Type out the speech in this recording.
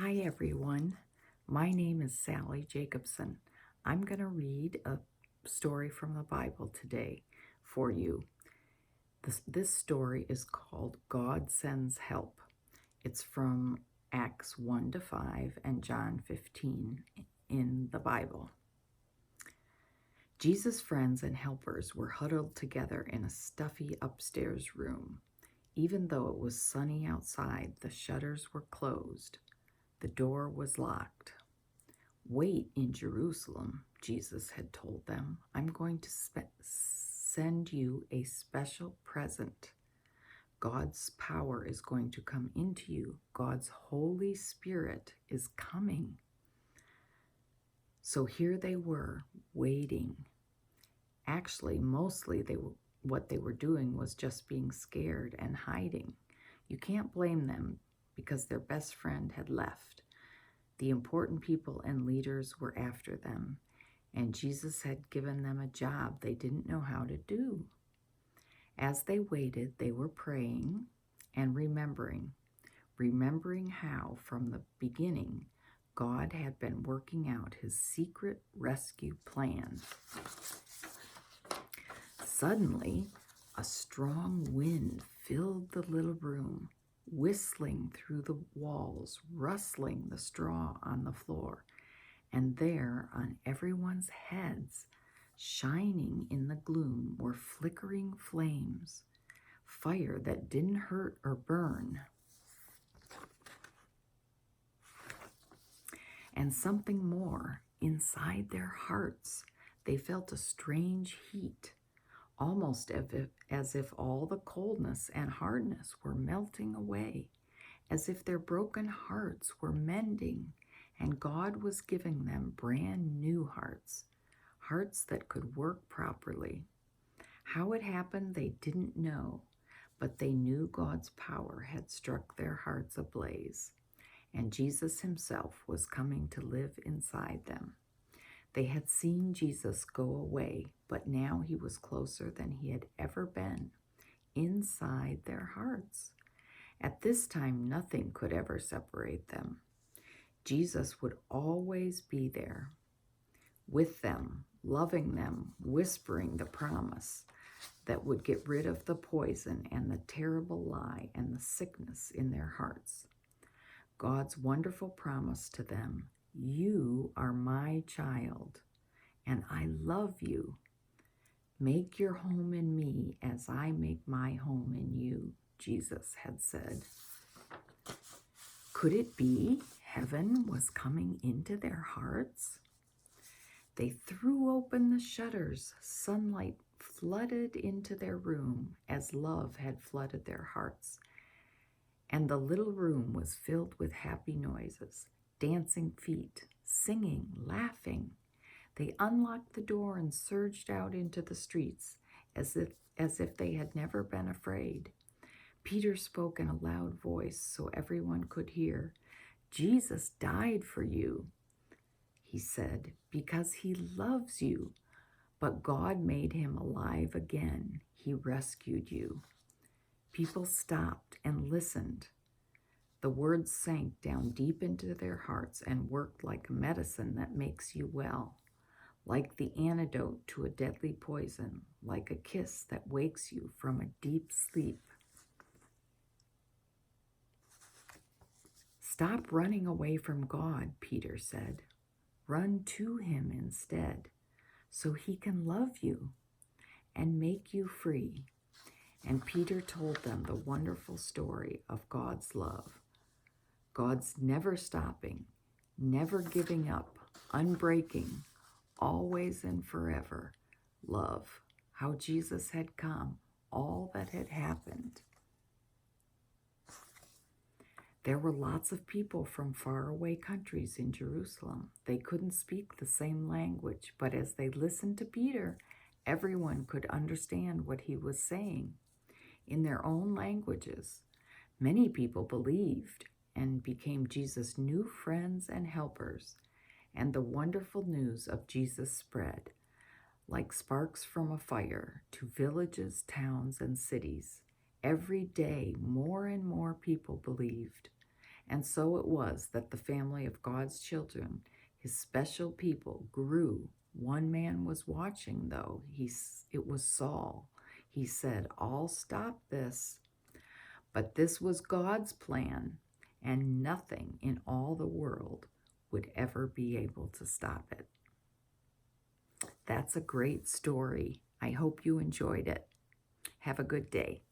Hi everyone, my name is Sally Jacobson. I'm going to read a story from the Bible today for you. This story is called God Sends Help. It's from Acts 1 to 5 and John 15 in the Bible. Jesus' friends and helpers were huddled together in a stuffy upstairs room. Even though it was sunny outside, the shutters were closed. The door was locked. "Wait in Jerusalem," Jesus had told them. "I'm going to send you a special present. God's power is going to come into you. God's Holy Spirit is coming." So here they were, waiting. Actually, mostly what they were doing was just being scared and hiding. You can't blame them because their best friend had left. The important people and leaders were after them, and Jesus had given them a job they didn't know how to do. As they waited, they were praying and remembering how from the beginning God had been working out his secret rescue plan. Suddenly, a strong wind filled the little room, whistling through the walls, rustling the straw on the floor, and there on everyone's heads, shining in the gloom, were flickering flames, fire that didn't hurt or burn. And something more, inside their hearts, they felt a strange heat, almost as if all the coldness and hardness were melting away, as if their broken hearts were mending, and God was giving them brand new hearts, hearts that could work properly. How it happened, they didn't know, but they knew God's power had struck their hearts ablaze, and Jesus himself was coming to live inside them. They had seen Jesus go away, but now he was closer than he had ever been, inside their hearts. At this time, nothing could ever separate them. Jesus would always be there, with them, loving them, whispering the promise that would get rid of the poison and the terrible lie and the sickness in their hearts. God's wonderful promise to them: "You are my child, and I love you. Make your home in me as I make my home in you," Jesus had said. Could it be heaven was coming into their hearts? They threw open the shutters. Sunlight flooded into their room as love had flooded their hearts. And the little room was filled with happy noises, dancing feet, singing, laughing. They unlocked the door and surged out into the streets as if they had never been afraid. Peter spoke in a loud voice so everyone could hear. "Jesus died for you," he said, "because he loves you. But God made him alive again. He rescued you." People stopped and listened. The words sank down deep into their hearts and worked like medicine that makes you well, like the antidote to a deadly poison, like a kiss that wakes you from a deep sleep. "Stop running away from God," Peter said. "Run to him instead, so he can love you and make you free." And Peter told them the wonderful story of God's love. God's never stopping, never giving up, unbreaking, always and forever love. How Jesus had come, all that had happened. There were lots of people from faraway countries in Jerusalem. They couldn't speak the same language, but as they listened to Peter, everyone could understand what he was saying in their own languages. Many people believed and became Jesus' new friends and helpers, and the wonderful news of Jesus spread like sparks from a fire to villages, towns, and cities. Every day, more and more people believed, And so it was that the family of God's children, his special people, grew. One man was watching, though. It was Saul. He said, "I'll stop this." But this was God's plan, and nothing in all the world would ever be able to stop it. That's a great story. I hope you enjoyed it. Have a good day.